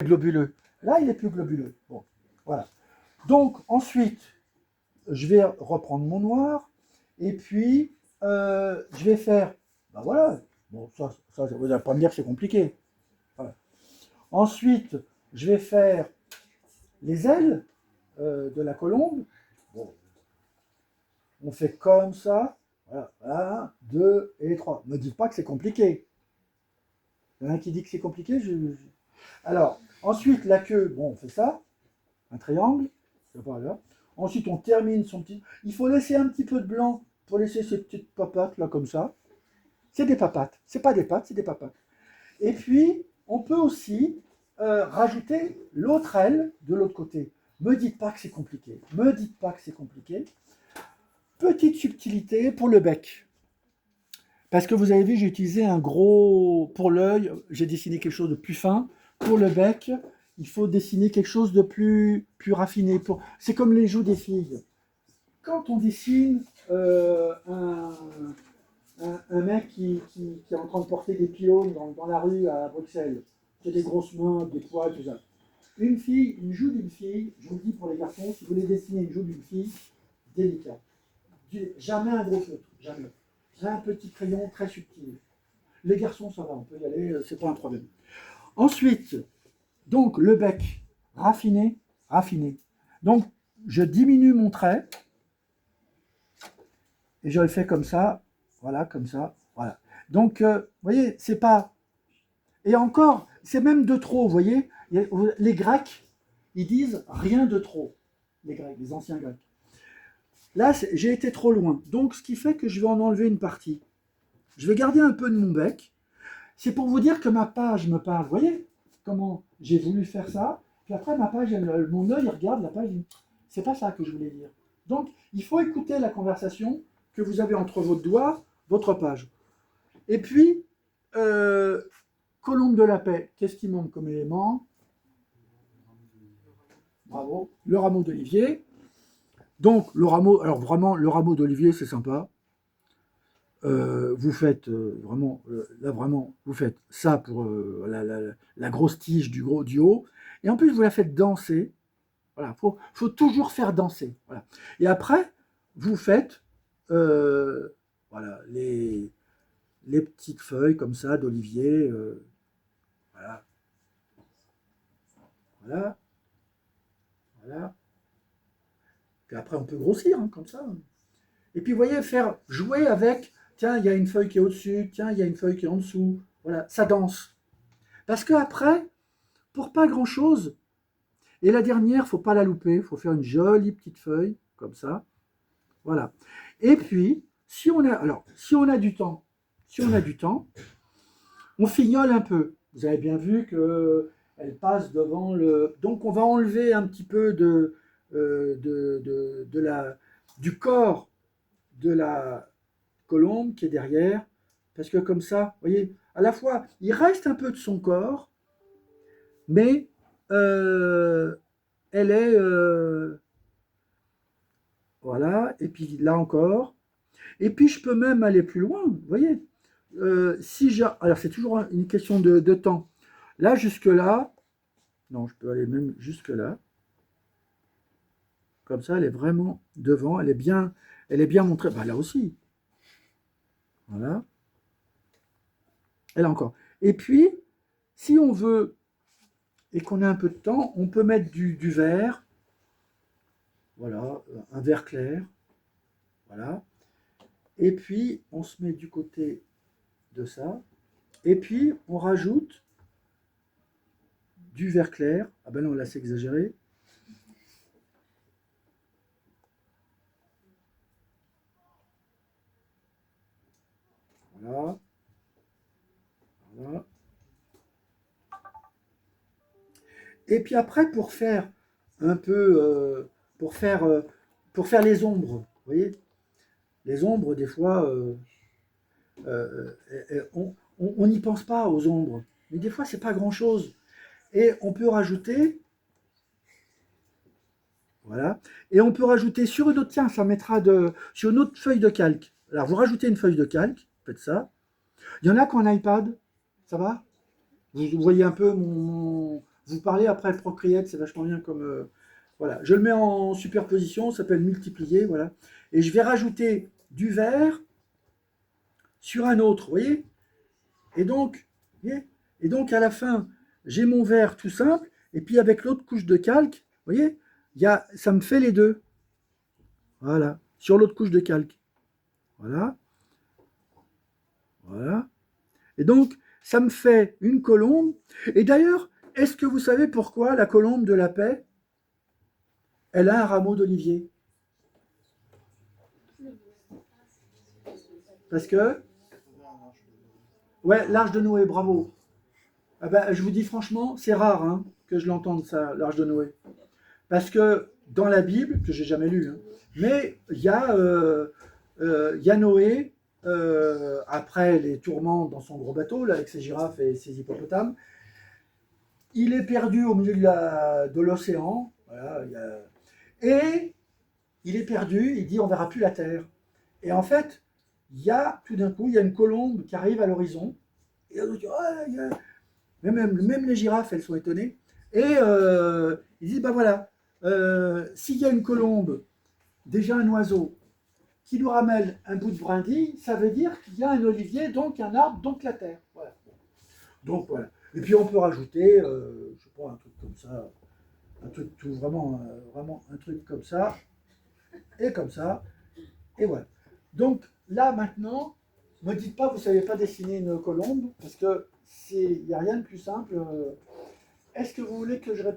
globuleux. Là, il est plus globuleux. Bon, voilà. Donc, ensuite, je vais reprendre mon noir. Et puis, je vais faire... Ben voilà. Bon, ça vous n'allez pas me dire que c'est compliqué. Voilà. Ensuite, je vais faire les ailes de la colombe. Bon, on fait comme ça. Voilà. 1, 2 et 3. Ne me dites pas que c'est compliqué. Il y en a un qui dit que c'est compliqué. Alors, ensuite, la queue, bon, on fait ça. Un triangle. Voilà. Ensuite, on termine son petit... Il faut laisser un petit peu de blanc pour laisser ces petites papates là comme ça. C'est des papates. C'est pas des pâtes, c'est des papates. Et puis, on peut aussi rajouter l'autre aile de l'autre côté. Me dites pas que c'est compliqué. Me dites pas que c'est compliqué. Petite subtilité pour le bec. Parce que vous avez vu, j'ai utilisé un gros... Pour l'œil, j'ai dessiné quelque chose de plus fin. Pour le bec, il faut dessiner quelque chose de plus raffiné. C'est comme les joues des filles. Quand on dessine un mec qui est en train de porter des pylônes dans la rue à Bruxelles, qui a des grosses mains, des poils, tout ça. Une joue d'une fille, je vous le dis pour les garçons, si vous voulez dessiner une joue d'une fille, délicat. Jamais un gros feutre, jamais. Un petit crayon très subtil. Les garçons, ça va, on peut y aller, c'est pas un problème. Ensuite, donc le bec, raffiné, raffiné. Donc, je diminue mon trait et je le fais comme ça, voilà, voilà. Donc, vous voyez, c'est pas... Et encore, c'est même de trop, vous voyez. Les Grecs, ils disent rien de trop. Les Grecs, les anciens Grecs. Là, j'ai été trop loin. Donc, ce qui fait que je vais en enlever une partie. Je vais garder un peu de mon bec. C'est pour vous dire que ma page me parle. Vous voyez comment j'ai voulu faire ça. Puis après, ma page, mon œil regarde la page. C'est pas ça que je voulais dire. Donc, il faut écouter la conversation que vous avez entre vos doigts, votre page. Et puis, colombe de la paix. Qu'est-ce qui manque comme élément? Bravo. Le rameau d'olivier. Donc, le rameau, alors vraiment, le rameau d'olivier, c'est sympa. Vous faites vraiment, là vraiment, vous faites ça pour la grosse tige du haut, et en plus vous la faites danser. Voilà, faut toujours faire danser. Voilà. Et après, vous faites voilà, les petites feuilles comme ça d'olivier. Voilà, voilà, voilà. Puis après, on peut grossir hein, comme ça. Et puis, vous voyez, faire jouer avec, tiens, il y a une feuille qui est au-dessus, tiens, il y a une feuille qui est en dessous. Voilà, ça danse. Parce qu'après, pour pas grand-chose, et la dernière, faut pas la louper, il faut faire une jolie petite feuille, comme ça. Voilà. Et puis, si on a du temps, on fignole un peu. Vous avez bien vu qu'elle passe devant le... Donc, on va enlever un petit peu du corps de la colombe qui est derrière, parce que comme ça, vous voyez, à la fois, il reste un peu de son corps, mais elle est... voilà, et puis là encore. Et puis je peux même aller plus loin, vous voyez. Alors c'est toujours une question de temps. Là, jusque-là, non, je peux aller même jusque-là. Comme ça, elle est vraiment devant, elle est bien montrée. Bah, là aussi. Voilà. Et là encore. Et puis, si on veut et qu'on a un peu de temps, on peut mettre du vert. Voilà, un vert clair. Voilà. Et puis, on se met du côté de ça. Et puis, on rajoute du vert clair. Ah ben non, là, c'est exagéré. Voilà. Voilà. Et puis après, pour faire un peu, pour faire les ombres, vous voyez, les ombres, des fois, on n'y pense pas aux ombres, mais des fois, c'est pas grand-chose. Et on peut rajouter, voilà, et on peut rajouter sur une autre, tiens, ça mettra sur une autre feuille de calque. Alors, vous rajoutez une feuille de calque, faites ça. Il y en a qui ont un iPad, ça va? Vous voyez un peu Vous parlez après Procreate, c'est vachement bien comme... voilà, je le mets en superposition, ça s'appelle multiplier, voilà. Et je vais rajouter du vert sur un autre, vous voyez? Et donc, vous voyez, et donc à la fin, j'ai mon vert tout simple, et puis avec l'autre couche de calque, vous voyez, ça me fait les deux. Voilà, sur l'autre couche de calque. Voilà, voilà. Et donc, ça me fait une colombe. Et d'ailleurs, est-ce que vous savez pourquoi la colombe de la paix, elle a un rameau d'olivier? Parce que, ouais, l'arche de Noé, bravo. Ah ben, je vous dis franchement, c'est rare hein, que je l'entende ça, l'arche de Noé. Parce que dans la Bible, que j'ai jamais lu, hein, mais il y a Noé, après les tourments dans son gros bateau, là, avec ses girafes et ses hippopotames, il est perdu au milieu de l'océan, voilà, et il est perdu, il dit on verra plus la terre. Et en fait, tout d'un coup, il y a une colombe qui arrive à l'horizon, et on dit, oh, même les girafes, elles sont étonnées, et ils disent, ben voilà, s'il y a une colombe, déjà un oiseau, qui nous ramène un bout de brindille, ça veut dire qu'il y a un olivier, donc un arbre, donc la terre. Voilà. Donc voilà. Et puis on peut rajouter, je sais pas, un truc comme ça, un truc tout vraiment, vraiment un truc comme ça, et voilà. Donc là maintenant, ne me dites pas, vous ne savez pas dessiner une colombe, parce que il n'y a rien de plus simple. Est-ce que vous voulez que je réponde?